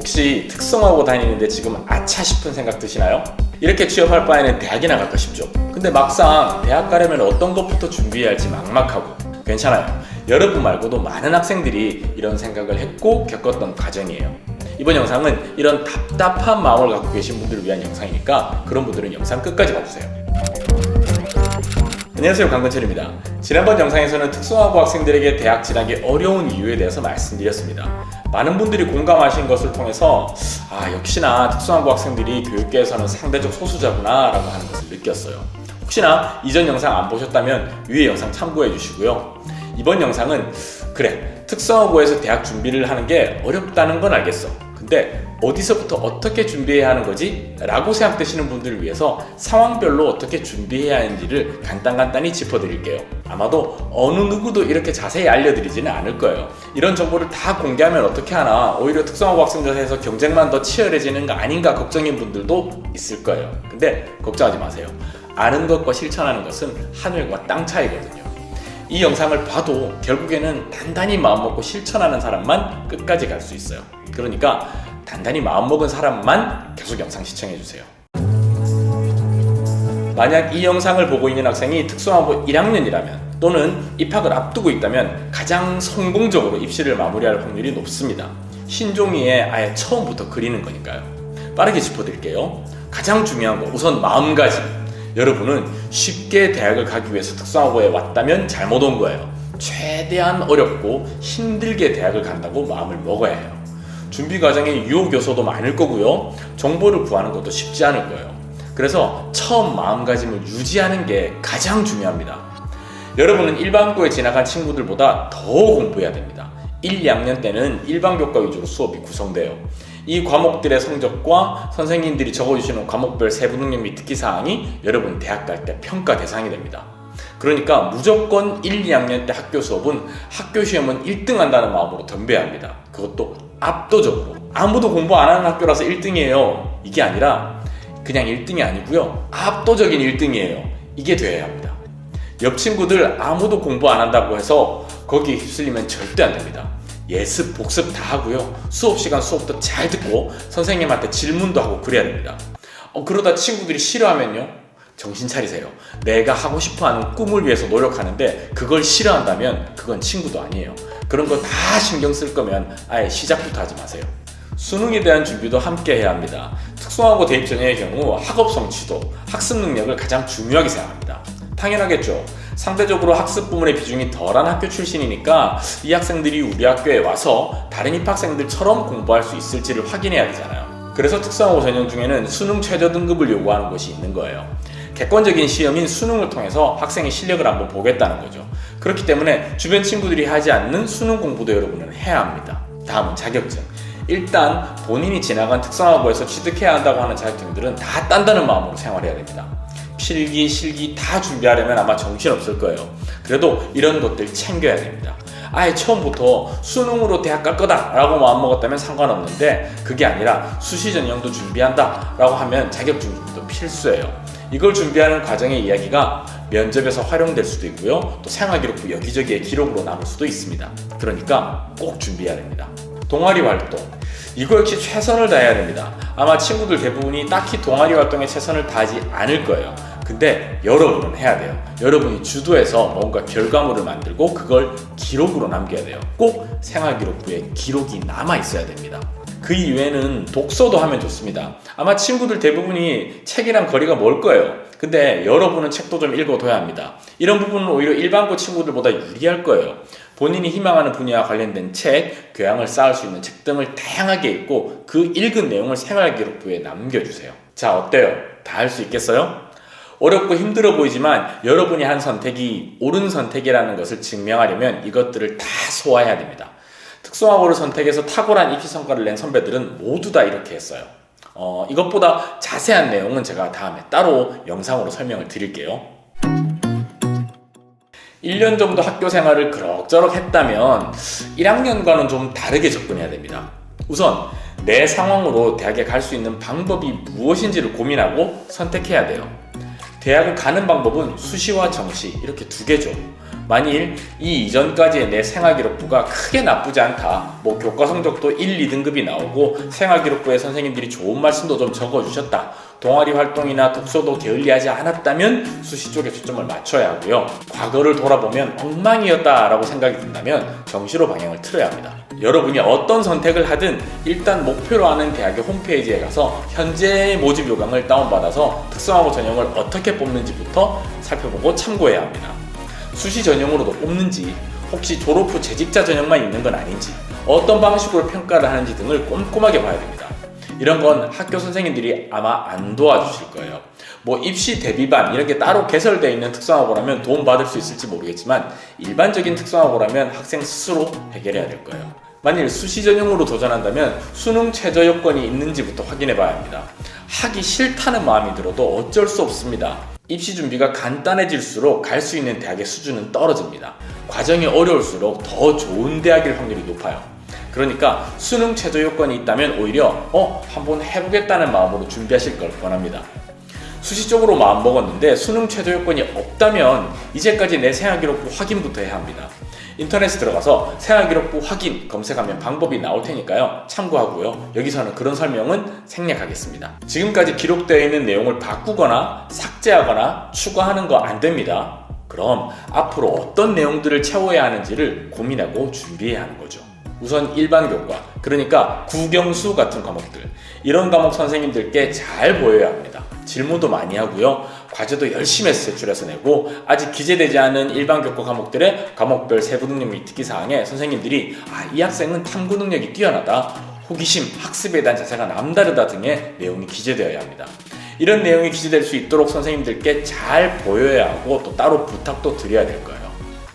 혹시 특성화고 다니는데 지금 아차 싶은 생각 드시나요? 이렇게 취업할 바에는 대학이나 갈까 싶죠. 근데 막상 대학 가려면 어떤 것부터 준비해야 할지 막막하고. 괜찮아요. 여러분 말고도 많은 학생들이 이런 생각을 했고 겪었던 과정이에요. 이번 영상은 이런 답답한 마음을 갖고 계신 분들을 위한 영상이니까 그런 분들은 영상 끝까지 봐주세요. 안녕하세요, 강건철입니다. 지난번 영상에서는 특성화고 학생들에게 대학 진학이 어려운 이유에 대해서 말씀드렸습니다. 많은 분들이 공감하신 것을 통해서 역시나 특성화고 학생들이 교육계에서는 상대적 소수자구나 라고 하는 것을 느꼈어요. 혹시나 이전 영상 안 보셨다면 위에 영상 참고해 주시고요. 이번 영상은 특성화고에서 대학 준비를 하는 게 어렵다는 건 알겠어. 근데 어디서부터 어떻게 준비해야 하는 거지? 라고 생각되시는 분들을 위해서 상황별로 어떻게 준비해야 하는지를 간단히 짚어드릴게요. 아마도 어느 누구도 이렇게 자세히 알려드리지는 않을 거예요. 이런 정보를 다 공개하면 어떻게 하나, 오히려 특성화고 학생들 사이에서 경쟁만 더 치열해지는 거 아닌가 걱정인 분들도 있을 거예요. 근데 걱정하지 마세요. 아는 것과 실천하는 것은 하늘과 땅 차이거든요. 이 영상을 봐도 결국에는 단단히 마음먹고 실천하는 사람만 끝까지 갈 수 있어요. 그러니까 단단히 마음먹은 사람만 계속 영상 시청해주세요. 만약 이 영상을 보고 있는 학생이 특성화고 1학년이라면 또는 입학을 앞두고 있다면 가장 성공적으로 입시를 마무리할 확률이 높습니다. 신종이에 아예 처음부터 그리는 거니까요. 빠르게 짚어드릴게요. 가장 중요한 거, 우선 마음가짐. 여러분은 쉽게 대학을 가기 위해서 특성화고에 왔다면 잘못 온 거예요. 최대한 어렵고 힘들게 대학을 간다고 마음을 먹어야 해요. 준비 과정에 유혹 요소도 많을 거고요. 정보를 구하는 것도 쉽지 않을 거예요. 그래서 처음 마음가짐을 유지하는 게 가장 중요합니다. 여러분은 일반고에 지나간 친구들보다 더 공부해야 됩니다. 1, 2학년 때는 일반 교과 위주로 수업이 구성돼요. 이 과목들의 성적과 선생님들이 적어주시는 과목별 세부 능력 및 특기사항이 여러분 대학 갈 때 평가 대상이 됩니다. 그러니까 무조건 1, 2학년 때 학교 수업은 학교 시험은 1등 한다는 마음으로 덤벼야 합니다. 그것도 압도적으로. 아무도 공부 안 하는 학교라서 1등이에요. 이게 아니라 그냥 1등이 아니고요. 압도적인 1등이에요. 이게 돼야 합니다. 옆 친구들 아무도 공부 안 한다고 해서 거기에 휩쓸리면 절대 안 됩니다. 예습, 복습 다 하고요. 수업 시간 수업도 잘 듣고 선생님한테 질문도 하고 그래야 됩니다. 그러다 친구들이 싫어하면요? 정신 차리세요. 내가 하고 싶어하는 꿈을 위해서 노력하는데 그걸 싫어한다면 그건 친구도 아니에요. 그런 거 다 신경 쓸 거면 아예 시작부터 하지 마세요. 수능에 대한 준비도 함께 해야 합니다. 특성화고 대입 전형의 경우 학업 성취도, 학습 능력을 가장 중요하게 생각합니다. 당연하겠죠. 상대적으로 학습 부문의 비중이 덜한 학교 출신이니까 이 학생들이 우리 학교에 와서 다른 입학생들처럼 공부할 수 있을지를 확인해야 되잖아요. 그래서 특성화고 전형 중에는 수능 최저 등급을 요구하는 곳이 있는 거예요. 객관적인 시험인 수능을 통해서 학생의 실력을 한번 보겠다는 거죠. 그렇기 때문에 주변 친구들이 하지 않는 수능 공부도 여러분은 해야 합니다. 다음은 자격증. 일단 본인이 지나간 특성화고에서 취득해야 한다고 하는 자격증들은 다 딴다는 마음으로 생활해야 됩니다. 필기, 실기 다 준비하려면 아마 정신없을 거예요. 그래도 이런 것들 챙겨야 됩니다. 아예 처음부터 수능으로 대학 갈 거다 라고 마음먹었다면 상관없는데 그게 아니라 수시 전형도 준비한다 라고 하면 자격증 준비도 필수예요. 이걸 준비하는 과정의 이야기가 면접에서 활용될 수도 있고요. 또 생활기록부 여기저기에 기록으로 남을 수도 있습니다. 그러니까 꼭 준비해야 됩니다. 동아리 활동. 이거 역시 최선을 다해야 됩니다. 아마 친구들 대부분이 딱히 동아리 활동에 최선을 다하지 않을 거예요. 근데 여러분은 해야 돼요. 여러분이 주도해서 뭔가 결과물을 만들고 그걸 기록으로 남겨야 돼요. 꼭 생활기록부에 기록이 남아 있어야 됩니다. 그 이외에는 독서도 하면 좋습니다. 아마 친구들 대부분이 책이랑 거리가 멀 거예요. 근데 여러분은 책도 좀 읽어둬야 합니다. 이런 부분은 오히려 일반고 친구들보다 유리할 거예요. 본인이 희망하는 분야와 관련된 책, 교양을 쌓을 수 있는 책 등을 다양하게 읽고 그 읽은 내용을 생활기록부에 남겨주세요. 자, 어때요? 다 할 수 있겠어요? 어렵고 힘들어 보이지만 여러분이 한 선택이 옳은 선택이라는 것을 증명하려면 이것들을 다 소화해야 됩니다. 특성화고를 선택해서 탁월한 입시 성과를 낸 선배들은 모두 다 이렇게 했어요. 이것보다 자세한 내용은 제가 다음에 따로 영상으로 설명을 드릴게요. 1년 정도 학교 생활을 그럭저럭 했다면 1학년과는 좀 다르게 접근해야 됩니다. 우선 내 상황으로 대학에 갈 수 있는 방법이 무엇인지를 고민하고 선택해야 돼요. 대학을 가는 방법은 수시와 정시 이렇게 두 개죠. 만일 이 이전까지의 내 생활기록부가 크게 나쁘지 않다, 교과 성적도 1, 2등급이 나오고 생활기록부에 선생님들이 좋은 말씀도 좀 적어주셨다, 동아리 활동이나 독서도 게을리하지 않았다면 수시 쪽에 초점을 맞춰야 하고요. 과거를 돌아보면 엉망이었다 라고 생각이 든다면 정시로 방향을 틀어야 합니다. 여러분이 어떤 선택을 하든 일단 목표로 하는 대학의 홈페이지에 가서 현재 모집 요강을 다운받아서 특성화고 전형을 어떻게 뽑는지부터 살펴보고 참고해야 합니다. 수시 전형으로도 뽑는지, 혹시 졸업 후 재직자 전형만 있는 건 아닌지, 어떤 방식으로 평가를 하는지 등을 꼼꼼하게 봐야 됩니다. 이런 건 학교 선생님들이 아마 안 도와주실 거예요. 입시 대비반 이런 게 따로 개설되어 있는 특성화고라면 도움받을 수 있을지 모르겠지만 일반적인 특성화고라면 학생 스스로 해결해야 될 거예요. 만일 수시 전형으로 도전한다면 수능 최저 요건이 있는지부터 확인해 봐야 합니다. 하기 싫다는 마음이 들어도 어쩔 수 없습니다. 입시 준비가 간단해질수록 갈 수 있는 대학의 수준은 떨어집니다. 과정이 어려울수록 더 좋은 대학일 확률이 높아요. 그러니까 수능 최저 요건이 있다면 오히려 한번 해보겠다는 마음으로 준비하실 걸 권합니다. 수시 쪽으로 마음먹었는데 수능 최저 요건이 없다면 이제까지 내 생활기록부 확인부터 해야 합니다. 인터넷에 들어가서 생활기록부 확인 검색하면 방법이 나올 테니까요. 참고하고요. 여기서는 그런 설명은 생략하겠습니다. 지금까지 기록되어 있는 내용을 바꾸거나 삭제하거나 추가하는 거 안 됩니다. 그럼 앞으로 어떤 내용들을 채워야 하는지를 고민하고 준비해야 하는 거죠. 우선 일반 교과, 그러니까 국영수 같은 과목들, 이런 과목 선생님들께 잘 보여야 합니다. 질문도 많이 하고요. 과제도 열심히 해서 제출해서 내고, 아직 기재되지 않은 일반 교과 과목들의 과목별 세부 능력 및 특기사항에 선생님들이 이 학생은 탐구 능력이 뛰어나다, 호기심, 학습에 대한 자세가 남다르다 등의 내용이 기재되어야 합니다. 이런 내용이 기재될 수 있도록 선생님들께 잘 보여야 하고 또 따로 부탁도 드려야 될 거예요.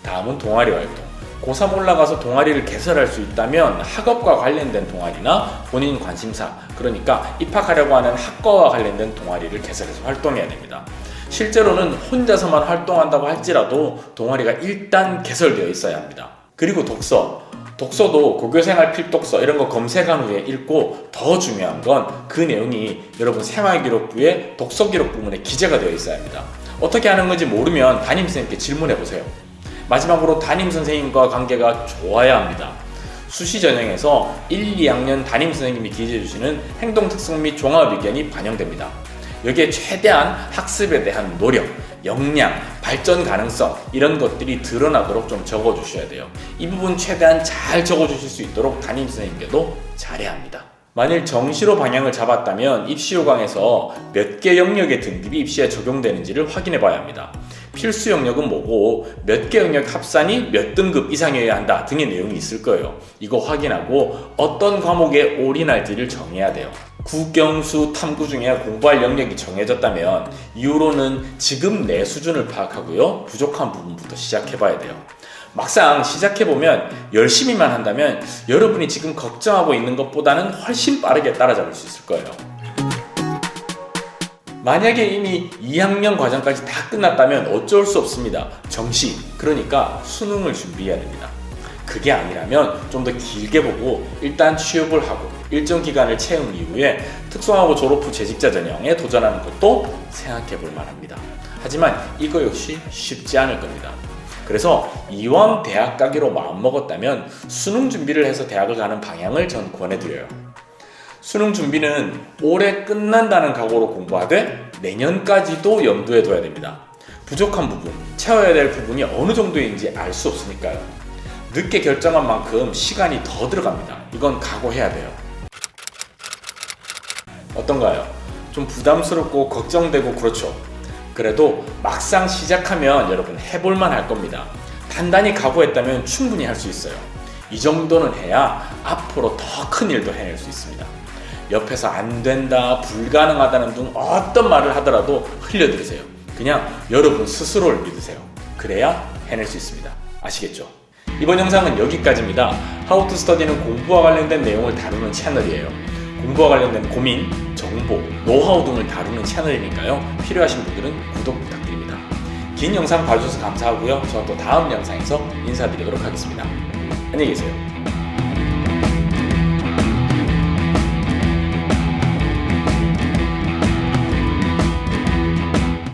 다음은 동아리 활동. 고3 올라가서 동아리를 개설할 수 있다면 학업과 관련된 동아리나 본인 관심사, 그러니까 입학하려고 하는 학과와 관련된 동아리를 개설해서 활동해야 됩니다. 실제로는 혼자서만 활동한다고 할지라도 동아리가 일단 개설되어 있어야 합니다. 그리고 독서도 고교생활 필독서 이런 거 검색한 후에 읽고, 더 중요한 건 그 내용이 여러분 생활기록부의 독서기록 부분에 기재가 되어 있어야 합니다. 어떻게 하는 건지 모르면 담임선생님께 질문해보세요. 마지막으로 담임선생님과 관계가 좋아야 합니다. 수시 전형에서 1, 2학년 담임선생님이 기재해주시는 행동특성 및 종합의견이 반영됩니다. 여기에 최대한 학습에 대한 노력, 역량, 발전 가능성 이런 것들이 드러나도록 좀 적어주셔야 돼요. 이 부분 최대한 잘 적어주실 수 있도록 담임선생님께도 잘해야 합니다. 만일 정시로 방향을 잡았다면 입시요강에서 몇 개 영역의 등급이 입시에 적용되는지를 확인해 봐야 합니다. 필수 영역은 뭐고 몇 개 영역 합산이 몇 등급 이상이어야 한다 등의 내용이 있을 거예요. 이거 확인하고 어떤 과목에 올인할지를 정해야 돼요. 국영수 탐구 중에 공부할 영역이 정해졌다면 이후로는 지금 내 수준을 파악하고요. 부족한 부분부터 시작해 봐야 돼요. 막상 시작해보면 열심히만 한다면 여러분이 지금 걱정하고 있는 것보다는 훨씬 빠르게 따라잡을 수 있을 거예요. 만약에 이미 2학년 과정까지 다 끝났다면 어쩔 수 없습니다. 정시, 그러니까 수능을 준비해야 됩니다. 그게 아니라면 좀 더 길게 보고 일단 취업을 하고 일정 기간을 채운 이후에 특성화고 졸업 후 재직자 전형에 도전하는 것도 생각해 볼 만합니다. 하지만 이거 역시 쉽지 않을 겁니다. 그래서 이왕 대학 가기로 마음먹었다면 수능 준비를 해서 대학을 가는 방향을 전 권해드려요. 수능 준비는 올해 끝난다는 각오로 공부하되 내년까지도 염두에 둬야 됩니다. 부족한 부분, 채워야 될 부분이 어느 정도인지 알 수 없으니까요. 늦게 결정한 만큼 시간이 더 들어갑니다. 이건 각오해야 돼요. 어떤가요? 좀 부담스럽고 걱정되고 그렇죠? 그래도 막상 시작하면 여러분 해볼만 할 겁니다. 단단히 각오했다면 충분히 할 수 있어요. 이 정도는 해야 앞으로 더 큰 일도 해낼 수 있습니다. 옆에서 안 된다, 불가능하다는 등 어떤 말을 하더라도 흘려들으세요. 그냥 여러분 스스로를 믿으세요. 그래야 해낼 수 있습니다. 아시겠죠? 이번 영상은 여기까지입니다. How to Study는 공부와 관련된 내용을 다루는 채널이에요. 공부와 관련된 고민, 정보, 노하우 등을 다루는 채널이니까요. 필요하신 분들은 구독 부탁드립니다. 긴 영상 봐주셔서 감사하고요. 저는 또 다음 영상에서 인사드리도록 하겠습니다. 안녕히 계세요.